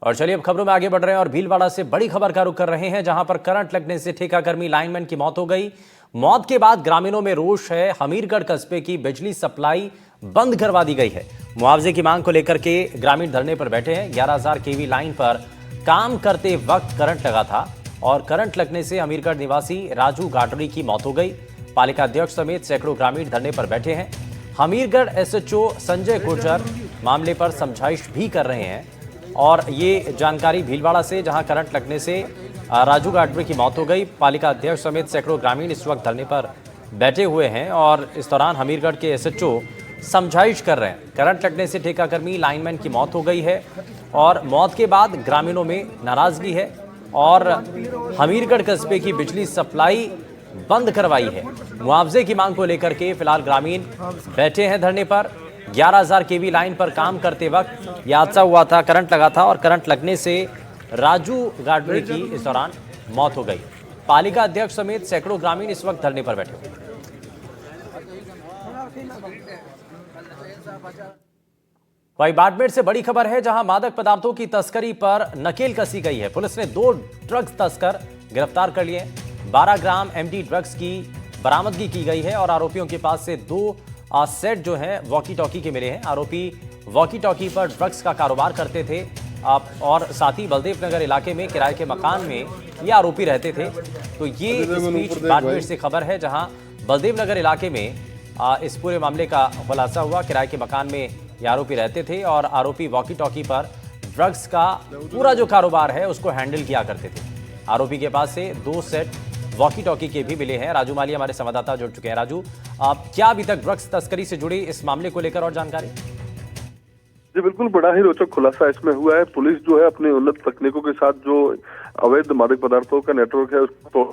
और चलिए अब खबरों में आगे बढ़ रहे हैं और भीलवाड़ा से बड़ी खबर का रुख कर रहे हैं, जहां पर करंट लगने से ठेकाकर्मी लाइनमैन की मौत हो गई। मौत के बाद ग्रामीणों में रोष है। हमीरगढ़ कस्बे की बिजली सप्लाई बंद करवा दी गई है। मुआवजे की मांग को लेकर के ग्रामीण धरने पर बैठे हैं। 11,000 केवी लाइन पर काम करते वक्त करंट लगा था और करंट लगने से हमीरगढ़ निवासी राजू गाडरी की मौत हो गई। पालिका अध्यक्ष समेत सैकड़ों ग्रामीण धरने पर बैठे हैं। हमीरगढ़ एसएचओ संजय गुर्जर मामले पर समझाइश भी कर रहे हैं। और ये जानकारी भीलवाड़ा से, जहां करंट लगने से राजू गाडरी की मौत हो गई। पालिका अध्यक्ष समेत सैकड़ों ग्रामीण इस वक्त धरने पर बैठे हुए हैं और इस दौरान हमीरगढ़ के एसएचओ समझाइश कर रहे हैं। करंट लगने से ठेकाकर्मी लाइनमैन की मौत हो गई है और मौत के बाद ग्रामीणों में नाराजगी है और हमीरगढ़ कस्बे की बिजली सप्लाई बंद करवाई है। मुआवजे की मांग को लेकर के फिलहाल ग्रामीण बैठे हैं धरने पर। 11,000 केवी लाइन पर काम करते वक्त यह हादसा हुआ था, करंट लगा था और करंट लगने से राजू गाडरी की इस दौरान मौत हो गई। पालिका अध्यक्ष समेत सैकड़ों ग्रामीण इस वक्त धरने पर बैठे हुए। वहीं बाड़मेर से बड़ी खबर है, जहां मादक पदार्थों की तस्करी पर नकेल कसी गई है। पुलिस ने 2 ड्रग्स तस्कर गिरफ्तार कर लिए। 12 ग्राम एमडी ड्रग्स की बरामदगी की गई है और आरोपियों के पास से 2 सेट जो है वॉकी टॉकी के मिले हैं। आरोपी वॉकी टॉकी पर ड्रग्स का कारोबार करते थे और साथ ही बलदेव नगर इलाके में किराए के मकान में ये आरोपी रहते थे। तो ये इस बीच बाड़मेर से खबर है, जहां बलदेव नगर इलाके में इस पूरे मामले का खुलासा हुआ। किराए के मकान में ये आरोपी रहते थे और आरोपी वॉकी टॉकी पर ड्रग्स का पूरा जो कारोबार है उसको हैंडल किया करते थे। आरोपी के पास से 2 सेट वॉकी टॉकी के भी मिले हैं। राजू माली हमारे संवाददाता जुड़ चुके हैं। राजू, क्या अभी तक ड्रग्स तस्करी से जुड़ी इस मामले को लेकर और जानकारी? जी बिल्कुल, बड़ा ही रोचक खुलासा इसमें हुआ है। पुलिस जो है अपनी उन्नत तकनीकों के साथ जो अवैध मादक पदार्थों का नेटवर्क है उसको,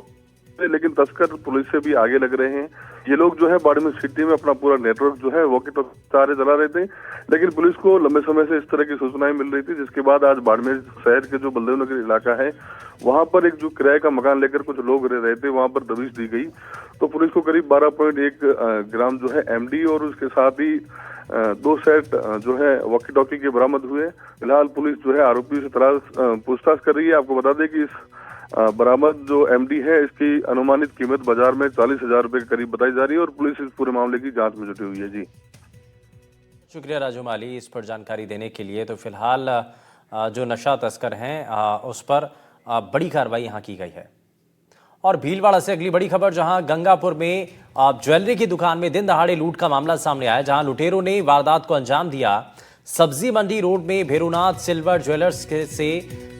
लेकिन तस्कर पुलिस से भी आगे लग रहे हैं। ये लोग जो है बाड़मेर सिटी में अपना पूरा नेटवर्क जो है वॉकी टॉकी सारे चला रहे थे, लेकिन पुलिस को लंबे समय से इस तरह की सूचनाएं मिल रही थी, जिसके बाद आज बाड़मेर शहर के जो बलदेव नगर इलाका है वहां पर एक जो किराए का मकान लेकर कुछ लोग रह रहे थे, वहां पर दबिश दी गई। तो पुलिस को करीब 12.1 ग्राम जो है एमडी और उसके साथ ही 2 सेट जो है वॉकी टॉकी के बरामद हुए। फिलहाल पुलिस जो है आरोपियों से पूछताछ कर रही है। आपको बता दें कि इस बरामद जो एमडी है इसकी अनुमानित कीमत बाजार में 40,000 रुपए के करीब बताई जा रही है और पुलिस इस पूरे मामले की जांच में जुटी हुई है। जी शुक्रिया राजू माली इस पर जानकारी देने के लिए। तो फिलहाल जो नशा तस्कर हैं उस पर बड़ी कार्रवाई यहाँ की गई है। और भीलवाड़ा से अगली बड़ी खबर, जहां गंगापुर में ज्वेलरी की दुकान में दिन दहाड़े लूट का मामला सामने आया, जहां लुटेरों ने वारदात को अंजाम दिया। सब्जी मंडी रोड में भेरुनाथ सिल्वर ज्वेलर्स से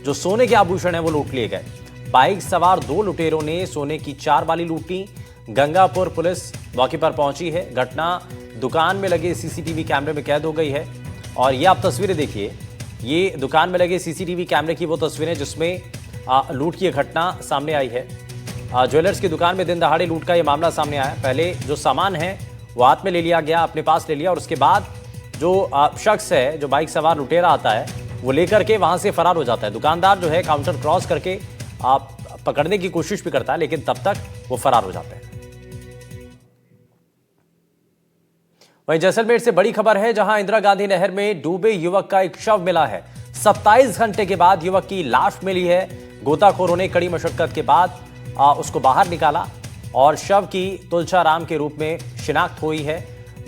जो सोने के आभूषण है वो लूट लिए गए। बाइक सवार 2 लुटेरों ने सोने की 4 बाली लूटी। गंगापुर पुलिस मौके पर पहुंची है। घटना दुकान में लगे सीसीटीवी कैमरे में कैद हो गई है और ये आप तस्वीरें देखिए। ये दुकान में लगे सीसीटीवी कैमरे की वो तस्वीरें जिसमें लूट की घटना सामने आई है। ज्वेलर्स की दुकान में दिन दहाड़े लूट का ये मामला सामने आया। पहले जो सामान है वो हाथ में ले लिया गया, अपने पास ले लिया और उसके बाद जो शख्स है, जो बाइक सवार लुटेरा आता है, वो लेकर के वहां से फरार हो जाता है। दुकानदार जो है काउंटर क्रॉस करके पकड़ने की कोशिश भी करता है, लेकिन तब तक वो फरार हो जाते हैं। वहीं जैसलमेर से बड़ी खबर है, जहां इंदिरा गांधी नहर में डूबे युवक का एक शव मिला है। 27 घंटे के बाद युवक की लाश मिली है। गोताखोरों ने कड़ी मशक्कत के बाद उसको बाहर निकाला और शव की तुलसाराम के रूप में शिनाख्त हुई है।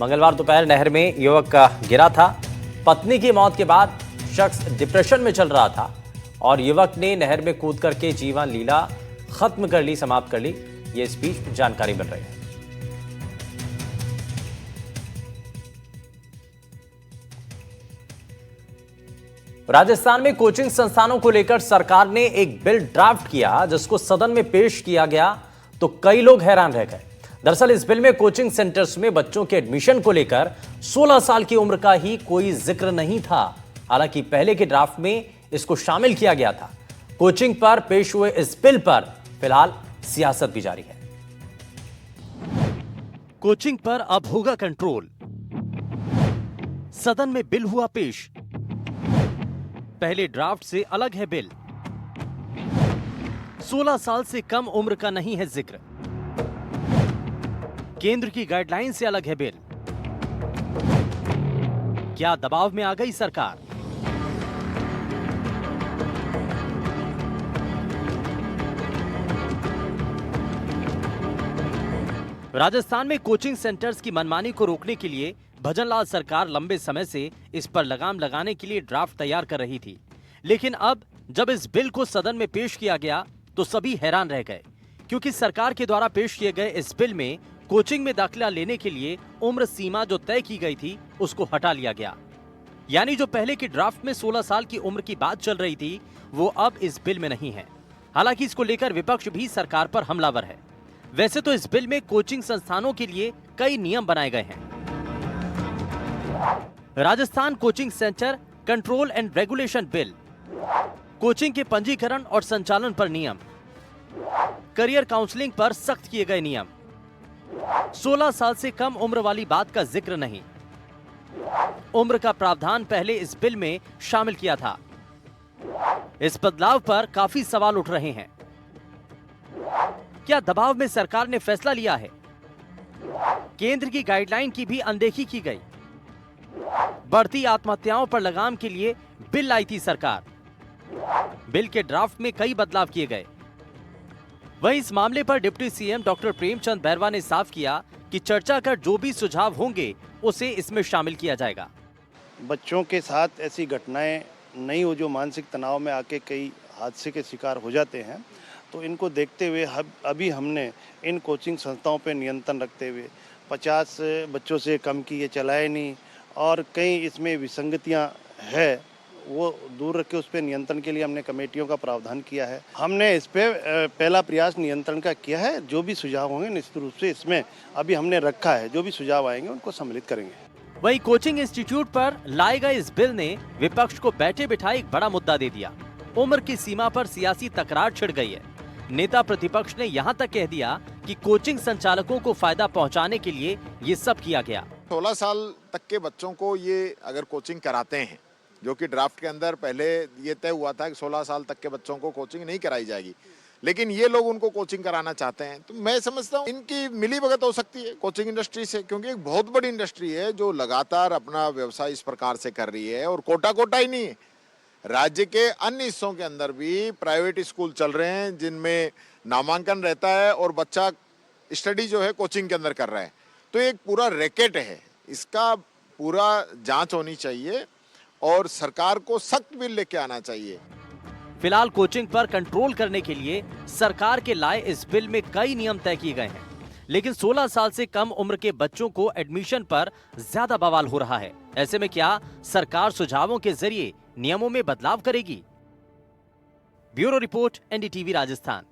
मंगलवार दोपहर नहर में युवक गिरा था। पत्नी की मौत के बाद शख्स डिप्रेशन में चल रहा था और युवक ने नहर में कूद करके जीवन लीला खत्म कर ली, समाप्त कर ली। ये इस बीच जानकारी मिल रही है। राजस्थान में कोचिंग संस्थानों को लेकर सरकार ने एक बिल ड्राफ्ट किया, जिसको सदन में पेश किया गया तो कई लोग हैरान रह गए। दरअसल इस बिल में कोचिंग सेंटर्स में बच्चों के एडमिशन को लेकर 16 साल की उम्र का ही कोई जिक्र नहीं था। हालांकि पहले के ड्राफ्ट में इसको शामिल किया गया था। कोचिंग पर पेश हुए इस बिल पर फिलहाल सियासत भी जारी है। कोचिंग पर अब होगा कंट्रोल। सदन में बिल हुआ पेश। पहले ड्राफ्ट से अलग है बिल। 16 साल से कम उम्र का नहीं है जिक्र। केंद्र की गाइडलाइन से अलग है बिल। क्या दबाव में आ गई सरकार? राजस्थान में कोचिंग सेंटर्स की मनमानी को रोकने के लिए भजनलाल सरकार लंबे समय से इस पर लगाम लगाने के लिए ड्राफ्ट तैयार कर रही थी, लेकिन अब जब इस बिल को सदन में पेश किया गया तो सभी हैरान रह गए, क्योंकि सरकार के द्वारा पेश किए गए इस बिल में कोचिंग में दाखिला लेने के लिए उम्र सीमा जो तय की गई थी उसको हटा लिया गया। यानी जो पहले की ड्राफ्ट में 16 साल की उम्र की बात चल रही थी वो अब इस बिल में नहीं है। हालांकि इसको लेकर विपक्ष भी सरकार पर हमलावर है। वैसे तो इस बिल में कोचिंग संस्थानों के लिए कई नियम बनाए गए हैं। Rajasthan coaching centre control and regulation bill, coaching के पंजीकरण और संचालन पर नियम, करियर काउंसलिंग पर सख्त किए गए नियम, 16 साल से कम उम्र वाली बात का जिक्र नहीं, उम्र का प्रावधान पहले इस बिल में शामिल किया था। इस बदलाव पर काफी सवाल उठ रहे हैं। क्या दबाव में सरकार ने फैसला लिया है? केंद्र की गाइडलाइन की भी अनदेखी की गई। बढ़ती आत्महत्याओं पर लगाम के लिए बिल लाई थी सरकार। बिल के ड्राफ्ट में कई बदलाव किए गए। वहीं इस मामले पर deputy CM doctor Premchand Bairwa ने साफ किया कि चर्चा कर जो भी सुझाव होंगे उसे इसमें शामिल किया जाएगा। बच्चों के साथ ऐसी घटनाएं नहीं हो जो मानसिक तनाव में आके कई हादसे के शिकार हो जाते हैं, तो इनको देखते हुए अभी हमने इन कोचिंग संस्थाओं पर नियंत्रण रखते हुए 50 बच्चों से कम की ये चलाए नहीं, और कई इसमें विसंगतियां है वो दूर रख के उस पर नियंत्रण के लिए हमने कमेटियों का प्रावधान किया है। हमने इस पे पहला प्रयास नियंत्रण का किया है। जो भी सुझाव होंगे निश्चित रूप से इसमें अभी हमने रखा है, जो भी सुझाव आएंगे उनको सम्मिलित करेंगे। वहीं कोचिंग इंस्टीट्यूट पर लाए गए इस बिल ने विपक्ष को बैठे बिठाए एक बड़ा मुद्दा दे दिया। उम्र की सीमा पर सियासी तकरार छिड़ गई है। नेता प्रतिपक्ष ने यहाँ तक कह दिया कि कोचिंग संचालकों को फायदा पहुँचाने के लिए ये सब किया गया। 16 साल तक के बच्चों को ये अगर कोचिंग कराते हैं, जो कि ड्राफ्ट के अंदर पहले ये तय हुआ था कि 16 साल तक के बच्चों को कोचिंग नहीं कराई जाएगी, लेकिन ये लोग उनको कोचिंग कराना चाहते हैं, तो मैं समझता हूँ इनकी मिलीभगत हो सकती है कोचिंग इंडस्ट्री से, क्योंकि एक बहुत बड़ी इंडस्ट्री है जो लगातार अपना व्यवसाय इस प्रकार से कर रही है। और कोटा ही नहीं है, राज्य के अन्य हिस्सों के अंदर भी प्राइवेट स्कूल चल रहे हैं जिनमें नामांकन रहता है और बच्चा स्टडी जो है कोचिंग के अंदर कर रहा है। तो एक पूरा रैकेट है, इसका पूरा जांच होनी चाहिए और सरकार को सख्त बिल लेके आना चाहिए। फिलहाल कोचिंग पर कंट्रोल करने के लिए सरकार के लाए इस बिल में कई नियम तय किए गए हैं, लेकिन 16 साल से कम उम्र के बच्चों को एडमिशन पर ज्यादा बवाल हो रहा है। ऐसे में क्या सरकार सुझावों के जरिए नियमों में बदलाव करेगी? Bureau report, NDTV Rajasthan.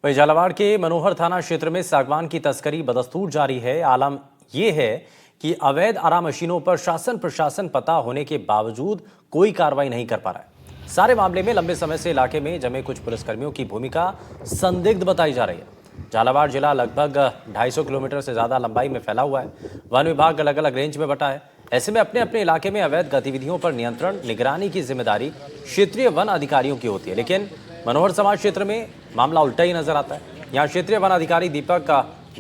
वहीं झालावाड़ के मनोहर थाना क्षेत्र में सागवान की तस्करी बदस्तूर जारी है। आलम यह है कि अवैध आरा मशीनों पर शासन प्रशासन पता होने के बावजूद कोई कार्रवाई नहीं कर पा रहा है। सारे मामले में लंबे समय से इलाके में जमे कुछ पुलिसकर्मियों की भूमिका संदिग्ध बताई जा रही है। झालावाड़ जिला लगभग 250 किलोमीटर से ज्यादा लंबाई में फैला हुआ है। वन विभाग अलग अलग रेंज में बटा है। ऐसे में अपने अपने इलाके में अवैध गतिविधियों पर नियंत्रण निगरानी की जिम्मेदारी क्षेत्रीय वन अधिकारियों की होती है, लेकिन मनोहर समाज क्षेत्र में मामला उल्टा ही नजर आता है। यहाँ क्षेत्रीय वन अधिकारी दीपक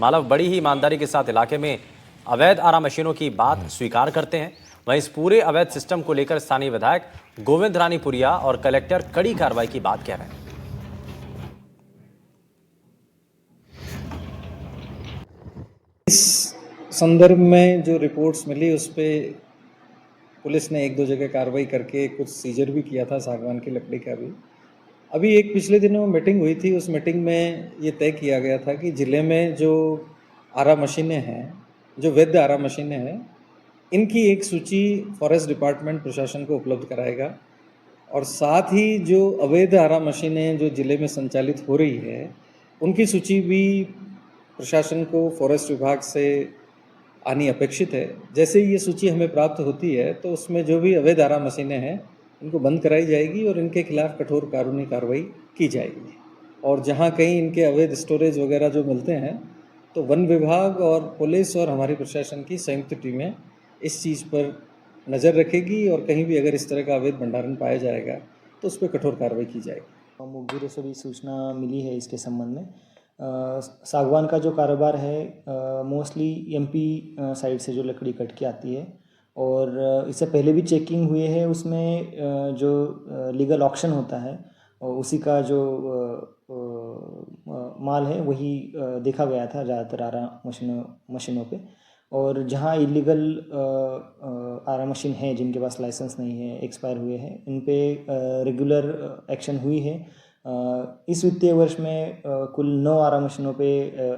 मालव बड़ी ही ईमानदारी के साथ इलाके में अवैध आरा मशीनों की बात स्वीकार करते हैं। वहीं इस पूरे अवैध सिस्टम को लेकर स्थानीय विधायक गोविंद रानीपुरिया और कलेक्टर कड़ी कार्रवाई की बात कह रहे हैं। इस संदर्भ में जो रिपोर्ट्स मिली उस पे पुलिस ने एक दो जगह कार्रवाई करके कुछ सीजर भी किया था, सागवान की लकड़ी का भी। अभी एक पिछले दिनों मीटिंग हुई थी, उस मीटिंग में ये तय किया गया था कि ज़िले में जो आरा मशीनें हैं, जो वैध आरा मशीनें हैं, इनकी एक सूची फॉरेस्ट डिपार्टमेंट प्रशासन को उपलब्ध कराएगा और साथ ही जो अवैध आरा मशीनें जो ज़िले में संचालित हो रही है उनकी सूची भी प्रशासन को फॉरेस्ट विभाग से आनी अपेक्षित है। जैसे ही ये सूची हमें प्राप्त होती है तो उसमें जो भी अवैध आरा मशीनें हैं इनको बंद कराई जाएगी और इनके खिलाफ कठोर कानूनी कार्रवाई की जाएगी। और जहाँ कहीं इनके अवैध स्टोरेज वगैरह जो मिलते हैं तो वन विभाग और पुलिस और हमारी प्रशासन की संयुक्त टीमें इस चीज़ पर नज़र रखेगी और कहीं भी अगर इस तरह का अवैध भंडारण पाया जाएगा तो उस पर कठोर कार्रवाई की जाएगी। मुखबिरों से भी सूचना मिली है इसके संबंध में। सागवान का जो कारोबार है मोस्टली एमपी साइड से जो लकड़ी कट के आती है और इससे पहले भी चेकिंग हुई है। उसमें जो लीगल ऑक्शन होता है और उसी का जो माल है वही देखा गया था ज़्यादातर आरा मशीनों पे। और जहाँ इलीगल आरा मशीन है जिनके पास लाइसेंस नहीं है, एक्सपायर हुए हैं, इन पे रेगुलर एक्शन हुई है। इस वित्तीय वर्ष में कुल 9 आरा मशीनों पे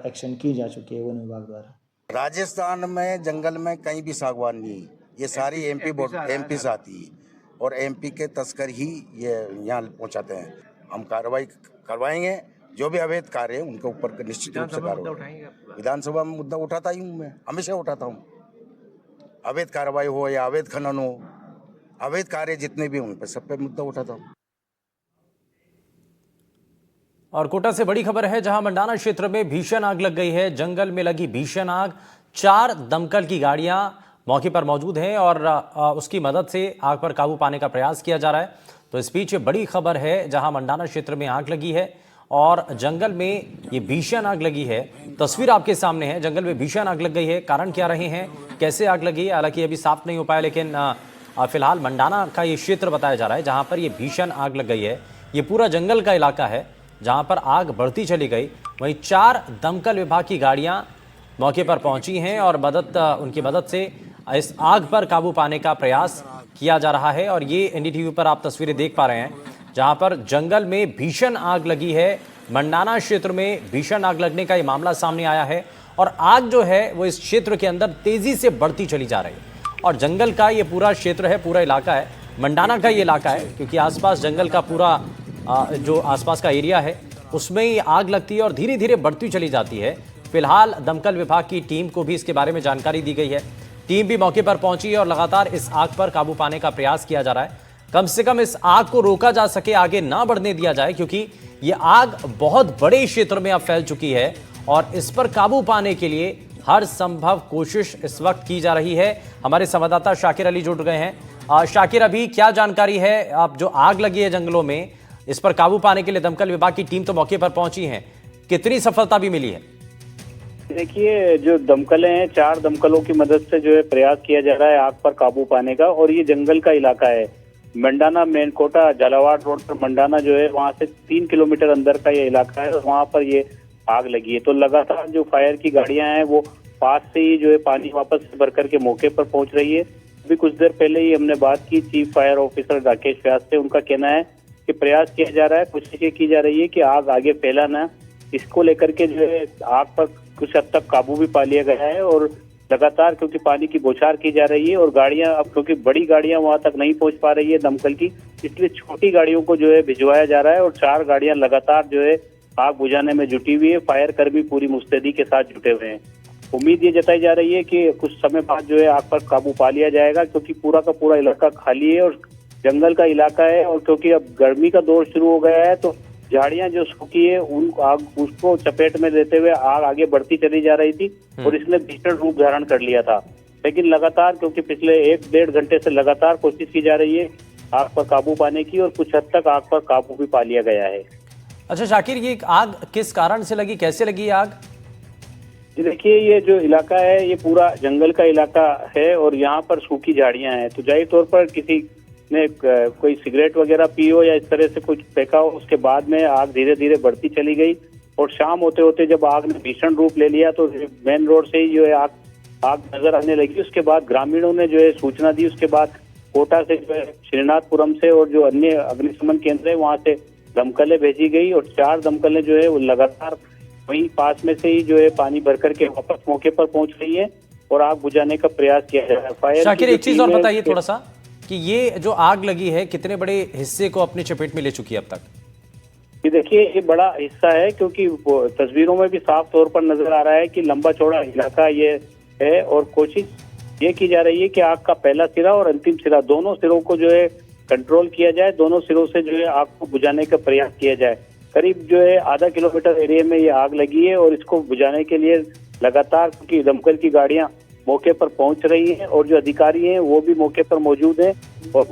एक्शन की जा चुकी है वन विभाग द्वारा। राजस्थान में जंगल में कहीं भी सागवान नहीं, ये सारी एमपी से आती है और एमपी के तस्कर ही ये यहाँ पहुँचाते हैं। हम कार्रवाई करवाएंगे, जो भी अवैध कार्य है उनके ऊपर निश्चित रूप से कार्रवाई। विधानसभा में मुद्दा उठाता ही हूँ, मैं हमेशा उठाता हूँ। अवैध कार्रवाई हो या अवैध खनन हो, अवैध कार्य जितने भी उन पर सब पे मुद्दा उठाता हूँ। और कोटा से बड़ी खबर है, जहां मंडाना क्षेत्र में भीषण आग लग गई है। जंगल में लगी भीषण आग, 4 दमकल की गाड़ियां मौके पर मौजूद हैं और उसकी मदद से आग पर काबू पाने का प्रयास किया जा रहा है। तो इस बीच बड़ी खबर है, जहां मंडाना क्षेत्र में आग लगी है और जंगल में ये भीषण आग लगी है। तस्वीर आपके सामने है, जंगल में भीषण आग लग गई है। कारण क्या रहे हैं, कैसे आग लगी है, हालांकि अभी साफ नहीं हो पाया, लेकिन फिलहाल मंडाना का ये क्षेत्र बताया जा रहा है जहां पर ये भीषण आग लग गई है। ये पूरा जंगल का इलाका है जहां पर आग बढ़ती चली गई। वहीं 4 दमकल विभाग की गाड़ियां मौके पर पहुंची हैं और उनकी मदद से इस आग पर काबू पाने का प्रयास किया जा रहा है। और ये एनडीटीवी पर आप तस्वीरें देख पा रहे हैं, जहां पर जंगल में भीषण आग लगी है। मंडाना क्षेत्र में भीषण आग लगने का ये मामला सामने आया है और आग जो है वो इस क्षेत्र के अंदर तेजी से बढ़ती चली जा रही है। और जंगल का ये पूरा क्षेत्र है, पूरा इलाका है, मंडाना का ये इलाका है, क्योंकि आसपास जंगल का पूरा जो आसपास का एरिया है उसमें ही आग लगती है और धीरे धीरे बढ़ती चली जाती है। फिलहाल दमकल विभाग की टीम को भी इसके बारे में जानकारी दी गई है। टीम भी मौके पर पहुंची है और लगातार इस आग पर काबू पाने का प्रयास किया जा रहा है। कम से कम इस आग को रोका जा सके, आगे ना बढ़ने दिया जाए, क्योंकि ये आग बहुत बड़े क्षेत्र में अब फैल चुकी है और इस पर काबू पाने के लिए हर संभव कोशिश इस वक्त की जा रही है। हमारे संवाददाता शाकिर अली जुड़ गए हैं। शाकिर, अभी क्या जानकारी है, अब जो आग लगी है जंगलों में, इस पर काबू पाने के लिए दमकल विभाग की टीम तो मौके पर पहुंची है, कितनी सफलता भी मिली है? देखिए, जो दमकलें हैं, 4 दमकलों की मदद से जो है प्रयास किया जा रहा है आग पर काबू पाने का। और ये जंगल का इलाका है, मंडाना मेन कोटा झालावाड़ रोड पर मंडाना जो है वहां से 3 किलोमीटर अंदर का ये इलाका है और वहां पर ये आग लगी है। तो लगातार जो फायर की गाड़ियां हैं वो पास से ही जो है पानी वापस भर करके मौके पर पहुंच रही है। अभी कुछ देर पहले ही हमने बात की चीफ फायर ऑफिसर राकेश व्यास से। उनका कहना है कि प्रयास किया जा रहा है, कोशिश ये की जा रही है कि आग आगे फैला ना। इसको लेकर के जो है आग पर कुछ हद तक काबू भी पा लिया गया है और लगातार क्योंकि पानी की बौछार की जा रही है और गाड़ियां अब क्योंकि बड़ी गाड़ियां वहां तक नहीं पहुंच पा रही है दमकल की, इसलिए छोटी गाड़ियों को जो है भिजवाया जा रहा है और 4 गाड़ियां लगातार जो है आग बुझाने में जुटी हुई है। फायर कर्मी पूरी मुस्तैदी के साथ जुटे हुए हैं। उम्मीद ये जताई जा रही है कि कुछ समय बाद जो है आग पर काबू पा लिया जाएगा, क्योंकि पूरा का पूरा इलाका खाली है और जंगल का इलाका है। और क्योंकि अब गर्मी का दौर शुरू हो गया है तो झाड़ियां जो सूखी है उन आग उसको चपेट में लेते हुए आग आगे बढ़ती चली जा रही थी और इसने भीषण रूप धारण कर लिया था। लेकिन लगातार क्योंकि पिछले 1-1.5 घंटे से लगातार कोशिश की जा रही है आग पर काबू पाने की और कुछ हद तक आग पर काबू भी पा लिया गया है। अच्छा शाकिर, ये आग किस कारण से लगी, कैसे लगी आग? देखिए, ये जो इलाका है ये पूरा जंगल का इलाका है और यहाँ पर सूखी झाड़ियां हैं, तो जाहिर तौर पर किसी ने कोई सिगरेट वगैरह पी हो या इस तरह से कुछ फेंका हो, उसके बाद में आग धीरे धीरे बढ़ती चली गई और शाम होते होते जब आग ने भीषण रूप ले लिया तो मेन रोड से ही जो है आग नजर आने लगी। उसके बाद ग्रामीणों ने जो है सूचना दी। उसके बाद कोटा से जो है श्रीनाथपुरम से और जो अन्य अग्निशमन केंद्र है वहां से दमकलें भेजी गई और 4 दमकलें जो है वो लगातार वहीं पास में से ही जो है पानी भर करके वापस मौके पर पहुंच रही है और आग बुझाने का प्रयास किया जा रहा है। शाकिर, एक चीज और बताइए थोड़ा सा कि ये जो आग लगी है कितने बड़े हिस्से को अपने चपेट में ले चुकी है अब तक? ये देखिए, ये बड़ा हिस्सा है क्योंकि तस्वीरों में भी साफ तौर पर नजर आ रहा है कि लंबा चौड़ा इलाका ये है और कोशिश ये की जा रही है कि आग का पहला सिरा और अंतिम सिरा दोनों सिरों को जो है कंट्रोल किया जाए, दोनों सिरों से जो है आग को बुझाने का प्रयास किया जाए। करीब जो है आधा किलोमीटर एरिया में ये आग लगी है और इसको बुझाने के लिए लगातार क्योंकि दमकल की गाड़ियां मौके पर पहुंच रही हैं और जो अधिकारी हैं वो भी मौके पर मौजूद हैं और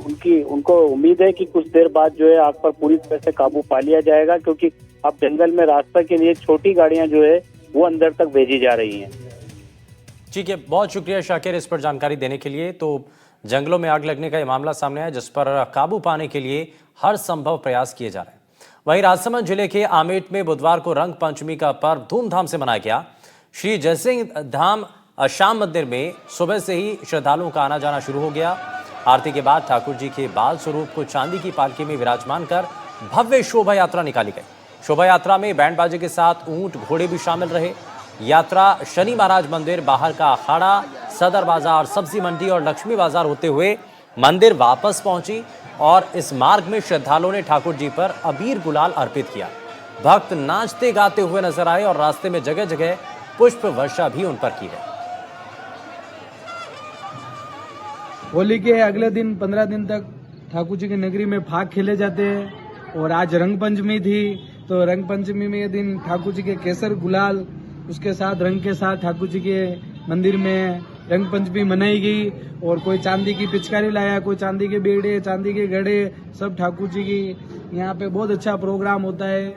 उनको उम्मीद है कि कुछ देर बाद जो है आग पर पूरी तरह से काबू पा लिया जाएगा, क्योंकि अब जंगल में रास्ता के लिए छोटी गाड़ियां जो है वो अंदर तक भेजी जा रही हैं। ठीक है, बहुत शुक्रिया शाकिर इस पर जानकारी देने के लिए। तो जंगलों में आग लगने का ये मामला सामने आया जिस पर काबू पाने के लिए हर संभव प्रयास किए जा रहे हैं। वहीं राजसमंद जिले के आमेट में बुधवार को रंग पंचमी का पर्व धूमधाम से मनाया गया। श्री जयसिंह धाम श्याम मंदिर में सुबह से ही श्रद्धालुओं का आना जाना शुरू हो गया। आरती के बाद ठाकुर जी के बाल स्वरूप को चांदी की पालकी में विराजमान कर भव्य शोभा यात्रा निकाली गई। शोभा यात्रा में बैंड बाजे के साथ ऊंट घोड़े भी शामिल रहे। यात्रा शनि महाराज मंदिर, बाहर का अखाड़ा, सदर बाजार, सब्जी मंडी और लक्ष्मी बाजार होते हुए मंदिर वापस पहुंची और इस मार्ग में श्रद्धालुओं ने ठाकुर जी पर अबीर गुलाल अर्पित किया। भक्त नाचते गाते हुए नजर आए और रास्ते में जगह जगह पुष्प वर्षा भी उन पर की है। होली के अगले दिन 15 दिन तक ठाकुर जी की नगरी में फाग खेले जाते हैं और आज रंग पंचमी थी, तो रंग पंचमी में दिन ठाकुर जी के केसर गुलाल उसके साथ रंग के साथ ठाकुर जी के मंदिर में रंग पंचमी मनाई गई। और कोई चांदी की पिचकारी लाया, कोई चांदी के बेड़े, चांदी के घड़े, सब ठाकुर जी की यहाँ पे बहुत अच्छा प्रोग्राम होता है।